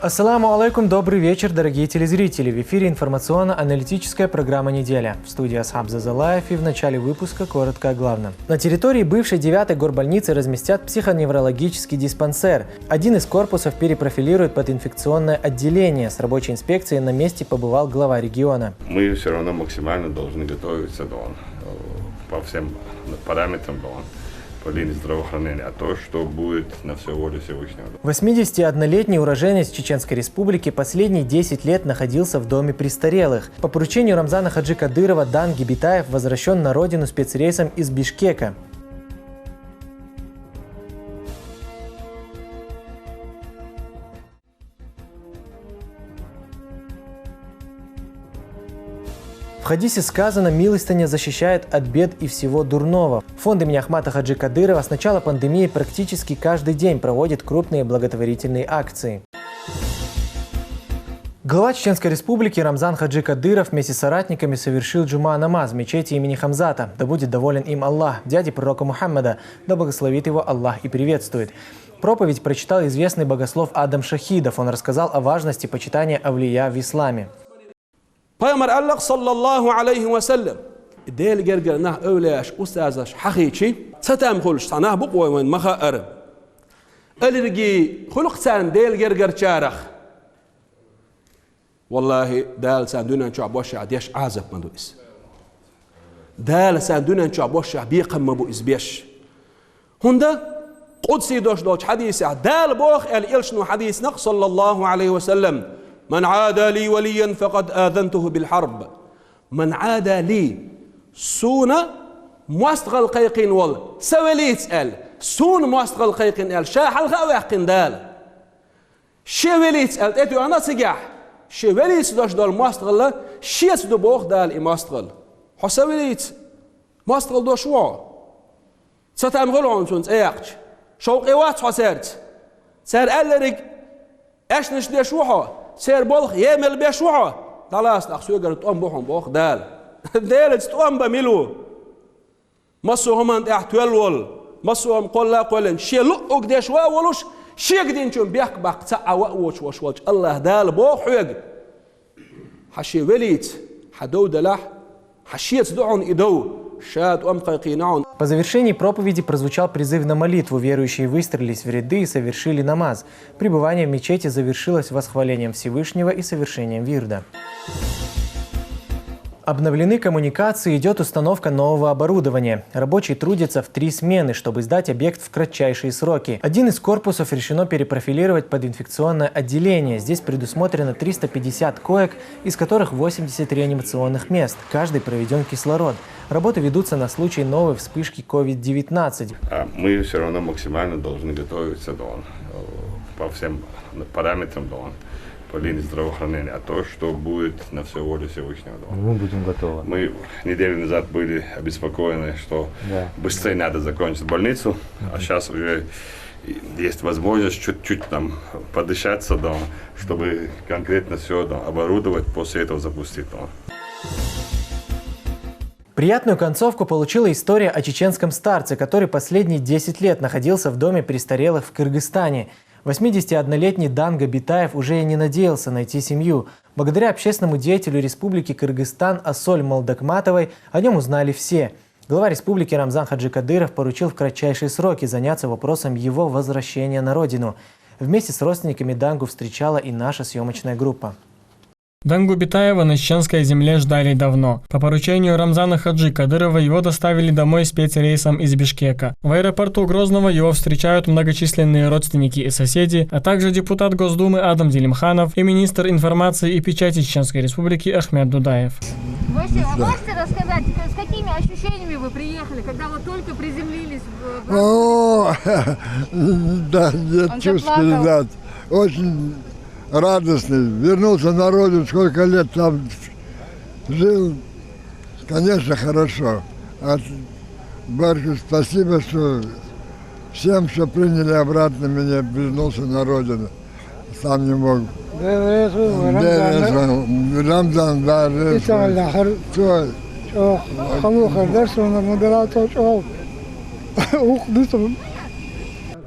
Ассаламу алейкум, добрый вечер, дорогие телезрители. В эфире информационно-аналитическая программа «Неделя». В студии Асхаб Зазалаев и в начале выпуска коротко о главном. На территории бывшей 9-й горбольницы разместят психоневрологический диспансер. Один из корпусов перепрофилируют под инфекционное отделение. С рабочей инспекцией на месте побывал глава региона. Мы все равно максимально должны готовиться по всем параметрам по линии здравоохранения, а то, что будет на все волю Всевышнего. 81-летний уроженец Чеченской Республики последние 10 лет находился в доме престарелых. По поручению Рамзана Хаджи Кадырова Данги Битаев возвращен на родину спецрейсом из Бишкека. В хадисе сказано: «Милостыня защищает от бед и всего дурного». Фонд имени Ахмата Хаджи Кадырова с начала пандемии практически каждый день проводит крупные благотворительные акции. Глава Чеченской Республики Рамзан Хаджи Кадыров вместе с соратниками совершил джума-намаз в мечети имени Хамзата. Да будет доволен им Аллах, дяди пророка Мухаммада, да благословит его Аллах и приветствует. Проповедь прочитал известный богослов Адам Шахидов. Он рассказал о важности почитания авлия в исламе. Peygamber Allah sallallahu aleyhi ve sellem del gergernah övleş ustazaş haqiqi satam xuluş sana bu qoyman maxar elirgi xuluq sen del gerger çaraq wallahi dal sen dünen çok boş adiş azap mı is dal sen dünen çok boş bi qamma bu izbeş hunda qudsi doş hadisi dal box el ilshnu hadis naq sallallahu aleyhi ve sellem من عادى لي وليا فقد آذنته بالحرب من عادى لي سونا مستغل قيقين وال سواليت ال سون مستغل قيقين ال شاح الغواقين دال شواليت ال اتو انا سجح شواليت دوش دال مستغل شيت دو بوخ دال مستغل حسواليت مستغل دوش وا ستام غلون سونت ايقش شوق ايوات حسرت سر الرق اشنش ديش وحا سير بولخ يمل بيشوعه خلاص اخسوغر تقوم بوحم بوخ دال دال تقوم بميلو مصو هم انت احتوال مصو هم قول قولن شي لقوك ديش واولوش شي قدين شون بيحك باق تسعى وش الله دال بوخ حيق حشي وليت حدو دلح حشيت دعون إدو شاد أم قيقينعون. По завершении проповеди прозвучал призыв на молитву. Верующие выстроились в ряды и совершили намаз. Пребывание в мечети завершилось восхвалением Всевышнего и совершением вирда. Обновлены коммуникации, идет установка нового оборудования. Рабочие трудятся в 3 смены, чтобы сдать объект в кратчайшие сроки. Один из корпусов решено перепрофилировать под инфекционное отделение. Здесь предусмотрено 350 коек, из которых 80 реанимационных мест. Каждый проведен кислород. Работы ведутся на случай новой вспышки COVID-19. Мы все равно максимально должны готовиться по всем параметрам по линии здравоохранения, а то, что будет на все волю Всевышнего. Мы будем готовы. Мы неделю назад были обеспокоены, что быстрее надо закончить больницу, а сейчас уже есть возможность чуть-чуть подышаться, чтобы конкретно все оборудовать, после этого запустить. Приятную концовку получила история о чеченском старце, который последние 10 лет находился в доме престарелых в Кыргызстане. 81-летний Данга Битаев уже и не надеялся найти семью. Благодаря общественному деятелю Республики Кыргызстан Асоль Молдокматовой о нем узнали все. Глава республики Рамзан Хаджи Кадыров поручил в кратчайшие сроки заняться вопросом его возвращения на родину. Вместе с родственниками Дангу встречала и наша съемочная группа. Дангу Битаева на чеченской земле ждали давно. По поручению Рамзана Хаджи Кадырова его доставили домой спецрейсом из Бишкека. В аэропорту Грозного его встречают многочисленные родственники и соседи, а также депутат Госдумы Адам Делимханов и министр информации и печати Чеченской Республики Ахмед Дудаев. Вы можете рассказать, с какими ощущениями вы приехали, когда вот только приземлились? Да, нет чувств передать. Очень радостный, вернулся на родину, сколько лет там жил, конечно, хорошо. Барку спасибо, что всем, что приняли обратно меня, вернулся на родину. Сам не мог. Рамзан, да,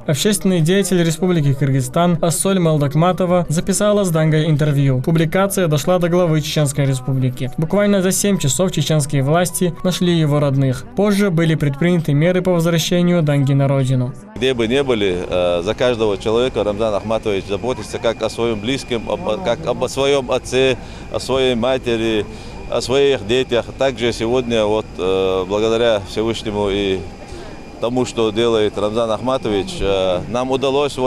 Общественный деятель Республики Кыргызстан Ассоль Малдакматова записала с Дангой интервью. Публикация дошла до главы Чеченской Республики. Буквально за 7 часов чеченские власти нашли его родных. Позже были предприняты меры по возвращению Данги на родину. Где бы ни были, за каждого человека Рамзан Ахматович заботится как о своем близком, как о своем отце, о своей матери, о своих детях. Также сегодня благодаря Всевышнему и тому, что делает Рамзан Ахматович, нам удалось,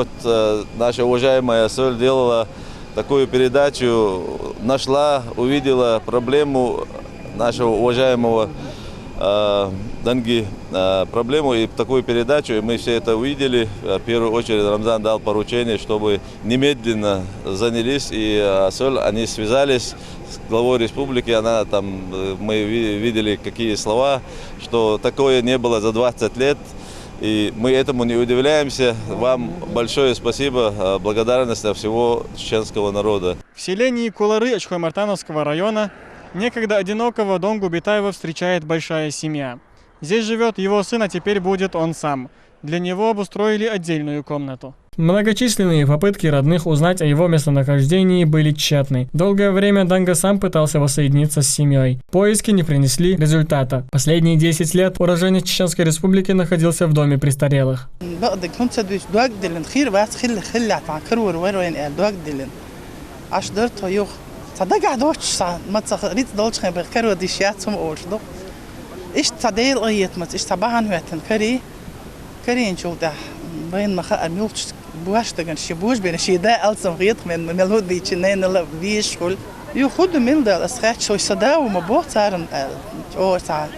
наша уважаемая Соль делала такую передачу, нашла, увидела проблему нашего уважаемого Данги, проблему и такую передачу, и мы все это увидели. В первую очередь Рамзан дал поручение, чтобы немедленно занялись, и Соль, они связались с главой республики, мы видели какие слова, что такое не было за 20 лет, и мы этому не удивляемся. Вам большое спасибо, благодарность от всего чеченского народа. В селении Кулары Очхой-Мартановского района некогда одинокого Донгу Битаева встречает большая семья. Здесь живет его сын, а теперь будет он сам. Для него обустроили отдельную комнату. Многочисленные попытки родных узнать о его местонахождении были тщетны. Долгое время Данга сам пытался воссоединиться с семьей. Поиски не принесли результата. Последние 10 лет уроженец Чеченской Республики находился в доме престарелых. بين مخا أميوش بواش تجن شبوش بين شيدا ألسم غيط من ملهود بيجنين لا بيشكل يأخذ من ده الأسخات شو يصدق وما بوه صارن أو صار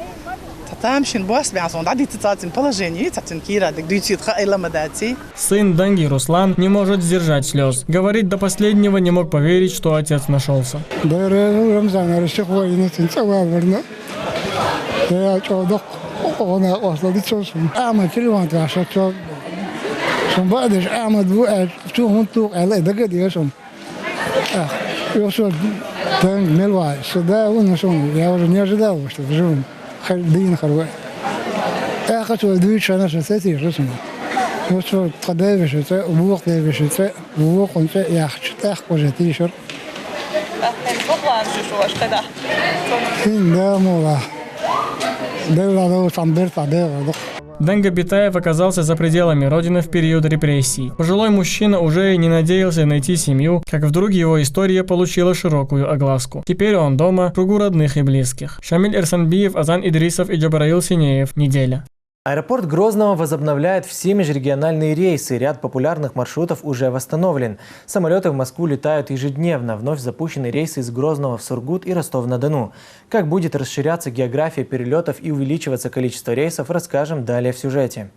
تتامشين بواس بيعصون عادي تتعطين положение تتعطين كيرا دك دويتي تخيل لما داتي. Сын Данги Руслан не может сдержать слез. Говорит, до последнего не мог поверить, что отец нашелся. Som baders Ahmad Buad, 200 على دقد يسون. يوصل تانج ملوى صدا ونسون يا ورنيا صدا وستفزون خالدين خروي. آخر ودويش أنا ستاتي رسمه. يوصل قدام شتاء وبوق ده شتاء وبوق أنت يا شتاء وجتي شر. الفقوان شو أشقده. إن ده مولا. ده لا ده صندرت ده. Данга Битаев оказался за пределами родины в период репрессий. Пожилой мужчина уже и не надеялся найти семью, как вдруг его история получила широкую огласку. Теперь он дома, в кругу родных и близких. Шамиль Эрсанбиев, Азан Идрисов и Джабраил Синеев. Неделя. Аэропорт Грозного возобновляет все межрегиональные рейсы. Ряд популярных маршрутов уже восстановлен. Самолеты в Москву летают ежедневно. Вновь запущены рейсы из Грозного в Сургут и Ростов-на-Дону. Как будет расширяться география перелетов и увеличиваться количество рейсов, расскажем далее в сюжете.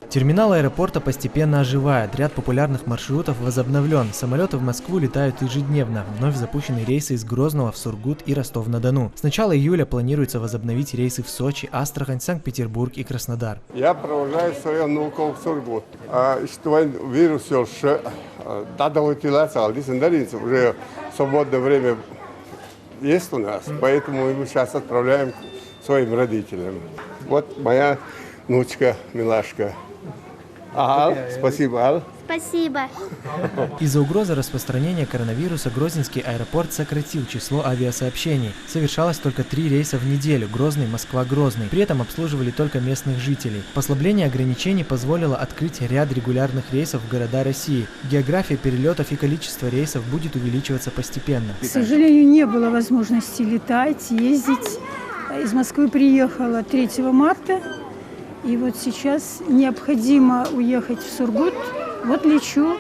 Терминал аэропорта постепенно оживает. Ряд популярных маршрутов возобновлен. Самолеты в Москву летают ежедневно. Вновь запущены рейсы из Грозного в Сургут и Ростов-на-Дону. С начала июля планируется возобновить рейсы в Сочи, Астрахань, Санкт-Петербург и Краснодар. Я провожаю свою внуку в Сургут. Что вирус еще надо утилаться, а уже свободное время есть у нас. Поэтому мы сейчас отправляем своим родителям. Вот моя внучка, милашка. Ал, спасибо, Ал. Спасибо. Из-за угрозы распространения коронавируса Грозненский аэропорт сократил число авиасообщений. Совершалось только 3 рейса в неделю – Грозный, Москва, Грозный. При этом обслуживали только местных жителей. Послабление ограничений позволило открыть ряд регулярных рейсов в города России. География перелетов и количество рейсов будет увеличиваться постепенно. К сожалению, не было возможности летать, ездить. Из Москвы приехала 3 марта. И вот сейчас необходимо уехать в Сургут. Вот лечу.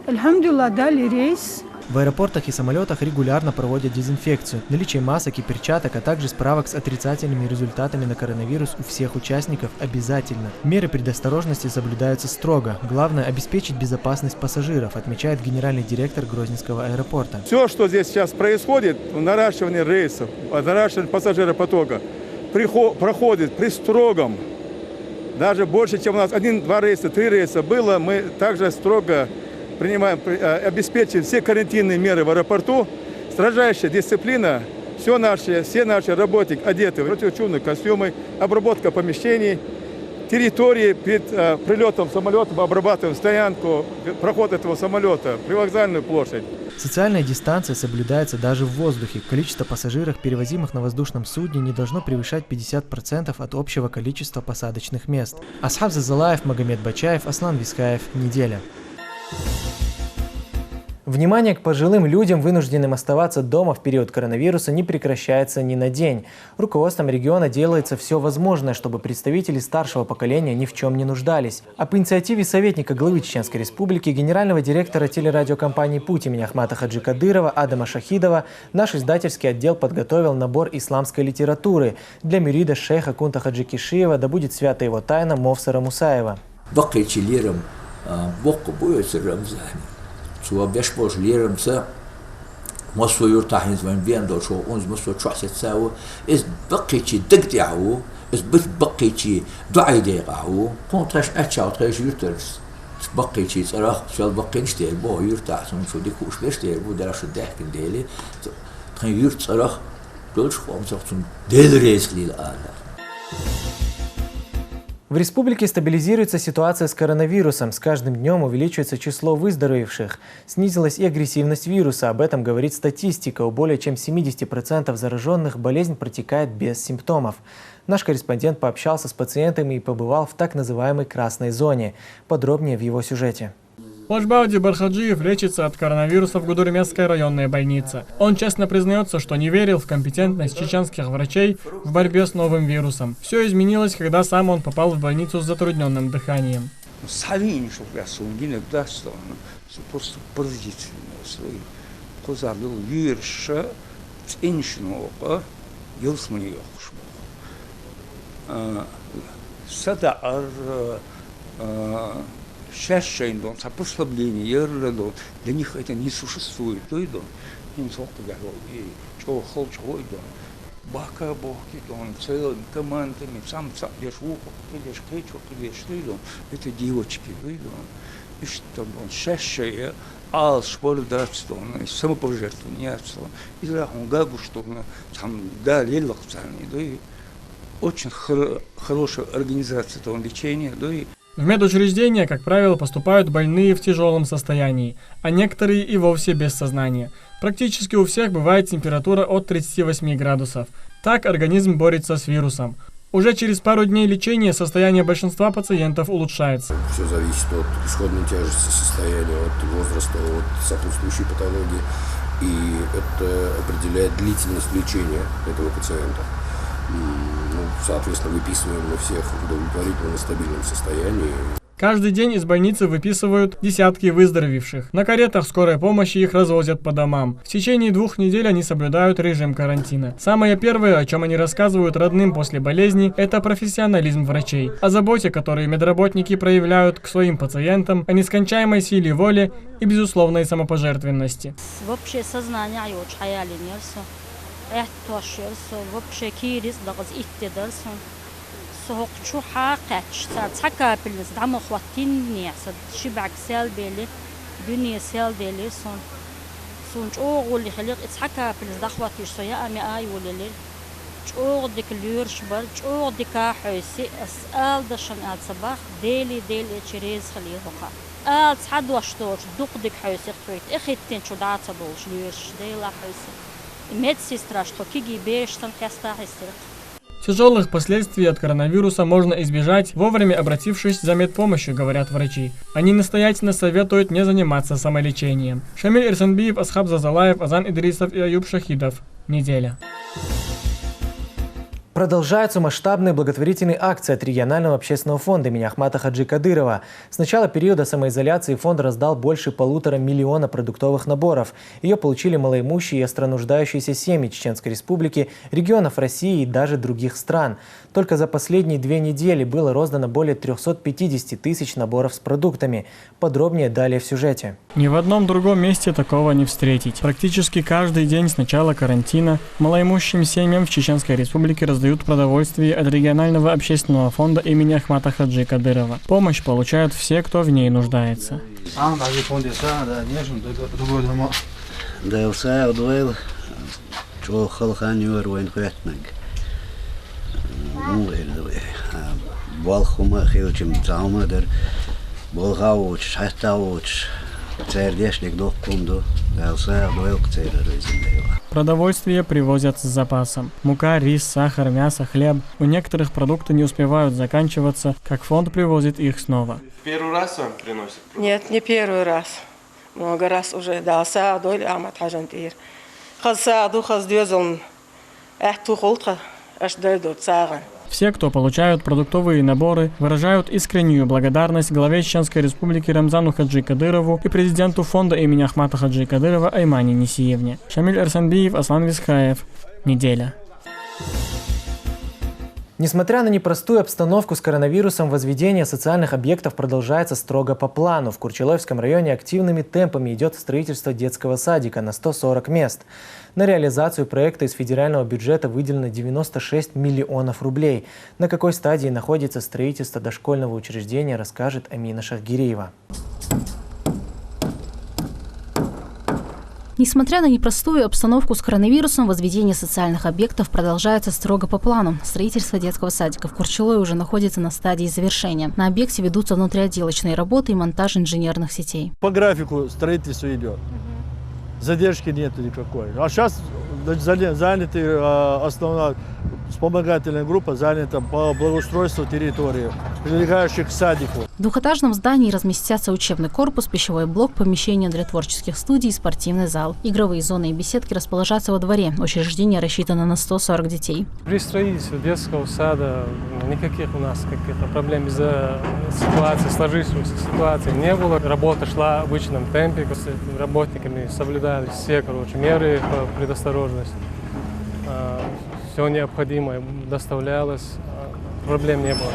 Альхамдулилlah, дали рейс. В аэропортах и самолетах регулярно проводят дезинфекцию. Наличие масок и перчаток, а также справок с отрицательными результатами на коронавирус у всех участников обязательно. Меры предосторожности соблюдаются строго. Главное – обеспечить безопасность пассажиров, отмечает генеральный директор Грозненского аэропорта. Все, что здесь сейчас происходит, наращивание рейсов, наращивание пассажиропотока, проходит при строгом. Даже больше, чем у нас 1-2 рейса, 3 рейса было, мы также строго принимаем, обеспечиваем все карантинные меры в аэропорту. Строжайшая дисциплина, все наши работники одеты в противочумные костюмы, обработка помещений, территории перед прилетом самолета мы обрабатываем стоянку, проход этого самолета, привокзальную площадь. Социальная дистанция соблюдается даже в воздухе. Количество пассажиров, перевозимых на воздушном судне, не должно превышать 50% от общего количества посадочных мест. Асхаб Зазалаев, Магомед Бачаев, Аслан Вискаев. Неделя. Внимание к пожилым людям, вынужденным оставаться дома в период коронавируса, не прекращается ни на день. Руководством региона делается все возможное, чтобы представители старшего поколения ни в чем не нуждались. А по инициативе советника главы Чеченской Республики, генерального директора телерадиокомпании «Путь» имени Ахмата Хаджи Кадырова Адама Шахидова, наш издательский отдел подготовил набор исламской литературы для мюрида шейха Кунта Хаджи Кишиева, да будет свята его тайна Мовсара Мусаева. Zo best wel leren ze, maar zo je toch eens van wie dat zo ons maar zo trust het zou is bakje dik jou is bakje draai jou contrast achtout resultaten bakje is er zal bakje stel bo je toch zo die koers best bo daar is het delen kan je het er dus gewoon zo zo'n deelreis lila. В республике стабилизируется ситуация с коронавирусом. С каждым днем увеличивается число выздоровевших. Снизилась и агрессивность вируса. Об этом говорит статистика. У более чем 70% зараженных болезнь протекает без симптомов. Наш корреспондент пообщался с пациентами и побывал в так называемой красной зоне. Подробнее в его сюжете. Лажбауди Бархаджиев лечится от коронавируса в Гудурмесской районной больнице. Он честно признается, что не верил в компетентность чеченских врачей в борьбе с новым вирусом. Все изменилось, когда сам он попал в больницу с затрудненным дыханием. Счастье, послабление, для них это не существует. Им что хочешь, бака бохи, целыми командами, сам лишь ухо, лишь кетчуп, лишь это девочки, и что счастье, а свободство, самопожертвование, и он гагу, что там дали лохцами, очень хорошая организация этого лечения, В медучреждения, как правило, поступают больные в тяжелом состоянии, а некоторые и вовсе без сознания. Практически у всех бывает температура от 38 градусов. Так организм борется с вирусом. Уже через пару дней лечения состояние большинства пациентов улучшается. Все зависит от исходной тяжести состояния, от возраста, от сопутствующей патологии. И это определяет длительность лечения этого пациента. Соответственно, выписываем мы всех в удовлетворительном и стабильном состоянии. Каждый день из больницы выписывают десятки выздоровевших. На каретах скорой помощи их развозят по домам. В течение 2 недель они соблюдают режим карантина. Самое первое, о чем они рассказывают родным после болезни, это профессионализм врачей. О заботе, которую медработники проявляют к своим пациентам, о нескончаемой силе воли и безусловной самопожертвенности. Вообще сознание вообще кирис дагаз иттедерсон сохчу хакач сацака билс дамы хваттин несад шибак сел бели дюния сел делисон сунч оғули хилиқ ицака билс дахватиш соя ами ай улили чоғдик люрш бар чоғдика хойси асал дашан ад сабах дели через хилиқа ад сад вашточ дуқдик хойси хойт эхиттен чудаца долш люрш дела хойси медсестра, что киги бешсан хестахистер. Тяжелых последствий от коронавируса можно избежать, вовремя обратившись за медпомощью, говорят врачи. Они настоятельно советуют не заниматься самолечением. Шамиль Ирсанбиев, Асхаб Зазалаев, Азан Идрисов и Аюб Шахидов. Неделя. Продолжаются масштабные благотворительные акции от регионального общественного фонда имени Ахмата Хаджи Кадырова. С начала периода самоизоляции фонд раздал больше 1,5 миллиона продуктовых наборов. Ее получили малоимущие и остронуждающиеся семьи Чеченской Республики, регионов России и даже других стран. Только за последние 2 недели было роздано более 350 тысяч наборов с продуктами. Подробнее далее в сюжете. Ни в одном другом месте такого не встретить. Практически каждый день с начала карантина малоимущим семьям в Чеченской Республике раздают продовольствие от регионального общественного фонда имени Ахмата Хаджи Кадырова. Помощь получают все, кто в ней нуждается. балхума хилчим заумадер болгауч хаттауч цердешник докунду ялса дойлк цереризмдева. Продовольствие привозят с запасом. Мука, рис, сахар, мясо, хлеб. У некоторых продукты не успевают заканчиваться, как фонд привозит их снова. Первый раз вам приносят? Нет, не первый раз. Много раз уже дал саду или амат хажантир. Хаз саду, хаз дёзон. Эхту холтха, аж дойдут сага. Все, кто получают продуктовые наборы, выражают искреннюю благодарность главе Чеченской Республики Рамзану Хаджи Кадырову и президенту фонда имени Ахмата Хаджи Кадырова Аймане Несиевне. Шамиль Эрсанбиев, Аслан Висхаев. Неделя. Несмотря на непростую обстановку с коронавирусом, возведение социальных объектов продолжается строго по плану. В Курчеловском районе активными темпами идет строительство детского садика на 140 мест. На реализацию проекта из федерального бюджета выделено 96 миллионов рублей. На какой стадии находится строительство дошкольного учреждения, расскажет Амина Шахгиреева. Несмотря на непростую обстановку с коронавирусом, возведение социальных объектов продолжается строго по плану. Строительство детского садика в Курчелое уже находится на стадии завершения. На объекте ведутся внутриотделочные работы и монтаж инженерных сетей. По графику строительство идет. Задержки нет никакой. А сейчас заняты основная вспомогательная группа, занята по благоустройству территории, прилегающих к садику. В двухэтажном здании разместятся учебный корпус, пищевой блок, помещения для творческих студий и спортивный зал. Игровые зоны и беседки расположатся во дворе. Учреждение рассчитано на 140 детей. При строительстве детского сада никаких у нас каких-то проблем из-за ситуации, сложившейся ситуации не было. Работа шла в обычном темпе, с работниками соблюдались все меры по предосторожности. Все необходимое доставлялось, проблем не было.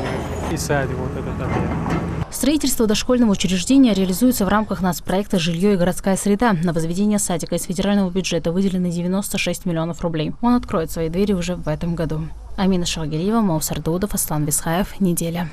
И садик вот этот объект. Строительство дошкольного учреждения реализуется в рамках нацпроекта «Жилье и городская среда». На возведение садика из федерального бюджета выделено 96 миллионов рублей. Он откроет свои двери уже в этом году. Амина Шахгиреева, Маусар Дудов, Аслан Висхаев. Неделя.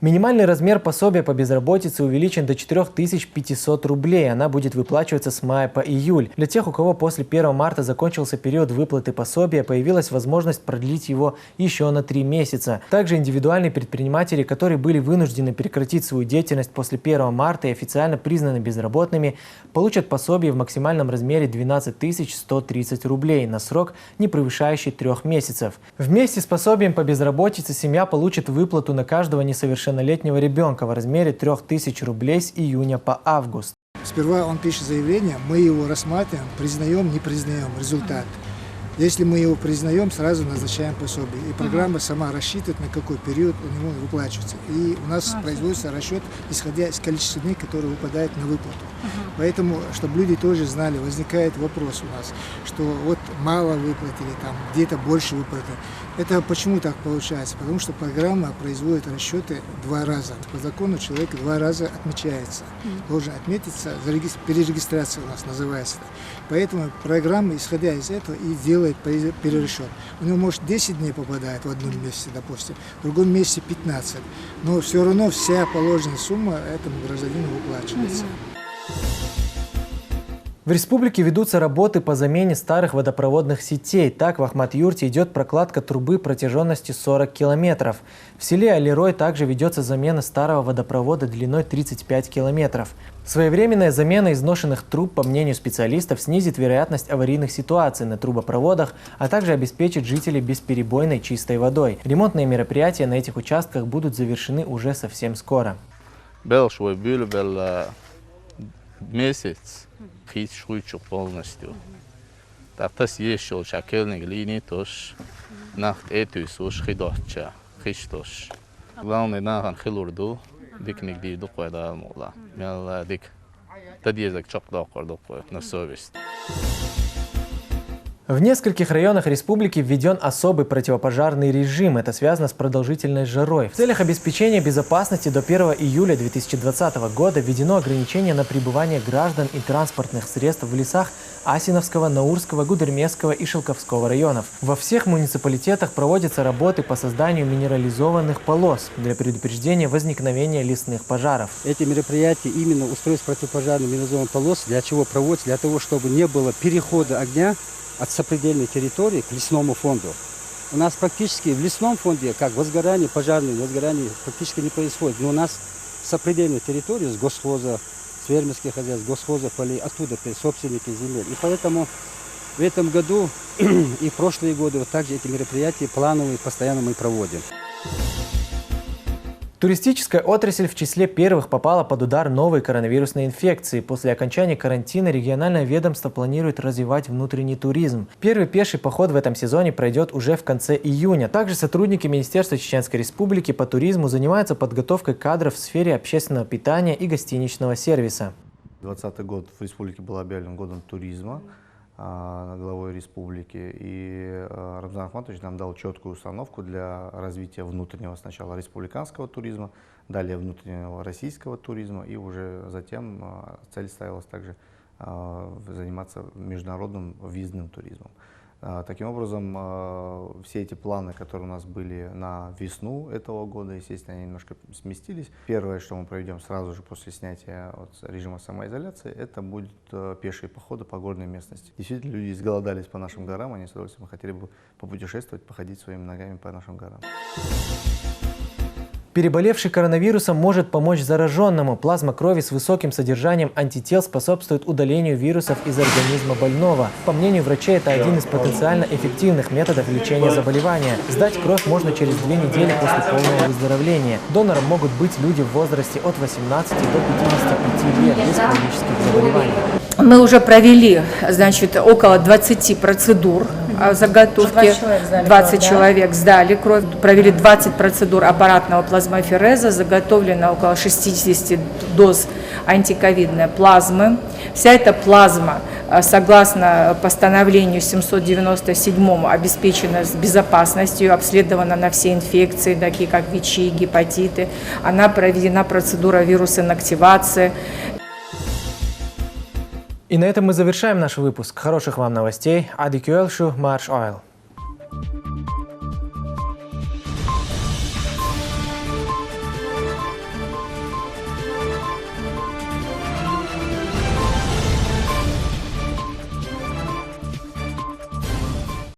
Минимальный размер пособия по безработице увеличен до 4500 рублей. Она будет выплачиваться с мая по июль. Для тех, у кого после 1 марта закончился период выплаты пособия, появилась возможность продлить его еще на 3 месяца. Также индивидуальные предприниматели, которые были вынуждены прекратить свою деятельность после 1 марта и официально признаны безработными, получат пособие в максимальном размере 12 130 рублей на срок, не превышающий 3 месяцев. Вместе с пособием по безработице семья получит выплату на каждого несовершеннолетнего ребенка в размере 3000 рублей с июня по август. Сперва он пишет заявление, мы его рассматриваем, признаем, не признаем результат. Если мы его признаем, сразу назначаем пособие. И программа сама рассчитывает, на какой период у него выплачивается. И у нас производится расчет, исходя из количества дней, которые выпадают на выплату. Поэтому, чтобы люди тоже знали, возникает вопрос у нас, что вот мало выплатили, там где-то больше выплатили. Это почему так получается? Потому что программа производит расчеты 2 раза. По закону человек 2 раза отмечается. Должен отметиться, перерегистрация у нас называется. Поэтому программа, исходя из этого, и делает перерасчет. У него, может, 10 дней попадает в одном месяце, допустим, в другом месяце 15. Но все равно вся положенная сумма этому гражданину выплачивается. В республике ведутся работы по замене старых водопроводных сетей. Так, в Ахмат-Юрте идет прокладка трубы протяженностью 40 километров. В селе Алирой также ведется замена старого водопровода длиной 35 километров. Своевременная замена изношенных труб, по мнению специалистов, снизит вероятность аварийных ситуаций на трубопроводах, а также обеспечит жителей бесперебойной чистой водой. Ремонтные мероприятия на этих участках будут завершены уже совсем скоро. Месяц хищуйчук полностью. Тартас еще шакельник линии тоже нахт эту суш хидоча хиштош. Главное нахан хилурду дикник ди дуквада мола. Мел дик тадьезак чок докор докор на совесть. В нескольких районах республики введен особый противопожарный режим. Это связано с продолжительной жарой. В целях обеспечения безопасности до 1 июля 2020 года введено ограничение на пребывание граждан и транспортных средств в лесах Асиновского, Наурского, Гудермесского и Шелковского районов. Во всех муниципалитетах проводятся работы по созданию минерализованных полос для предупреждения возникновения лесных пожаров. Эти мероприятия, именно устройство противопожарных минерализованных полос, для чего проводятся? Для того, чтобы не было перехода огня от сопредельной территории к лесному фонду. У нас практически в лесном фонде, как возгорание, пожарные возгорания практически не происходит. Но у нас сопредельная территория с госхоза, с фермерских хозяйств, госхоза полей, оттуда собственники земель. И поэтому в этом году и в прошлые годы вот также эти мероприятия плановые постоянно мы проводим. Туристическая отрасль в числе первых попала под удар новой коронавирусной инфекции. После окончания карантина региональное ведомство планирует развивать внутренний туризм. Первый пеший поход в этом сезоне пройдет уже в конце июня. Также сотрудники Министерства Чеченской Республики по туризму занимаются подготовкой кадров в сфере общественного питания и гостиничного сервиса. 2020 год в республике был объявлен годом туризма главой республики, и Рамзан Ахматович нам дал четкую установку для развития внутреннего сначала республиканского туризма, далее внутреннего российского туризма, и уже затем цель ставилась также заниматься международным визным туризмом. Таким образом, все эти планы, которые у нас были на весну этого года, естественно, они немножко сместились. Первое, что мы проведем сразу же после снятия режима самоизоляции, это будут пешие походы по горной местности. Действительно, люди изголодались по нашим горам, они с удовольствием хотели бы попутешествовать, походить своими ногами по нашим горам. Переболевший коронавирусом может помочь зараженному. Плазма крови с высоким содержанием антител способствует удалению вирусов из организма больного. По мнению врачей, это один из потенциально эффективных методов лечения заболевания. Сдать кровь можно через 2 недели после полного выздоровления. Донором могут быть люди в возрасте от 18 до 55 лет без хронических заболеваний. Мы уже провели, значит, около 20 процедур заготовки. 20 человек сдали кровь. Провели 20 процедур аппаратного плазмофереза. Заготовлено около 60 доз антиковидной плазмы. Вся эта плазма, согласно постановлению 797, обеспечена безопасностью, обследована на все инфекции, такие как ВИЧ, гепатиты. Она проведена процедура вирусинактивации. И на этом мы завершаем наш выпуск. Хороших вам новостей. Ади Кюэлшу, Марш Ойл.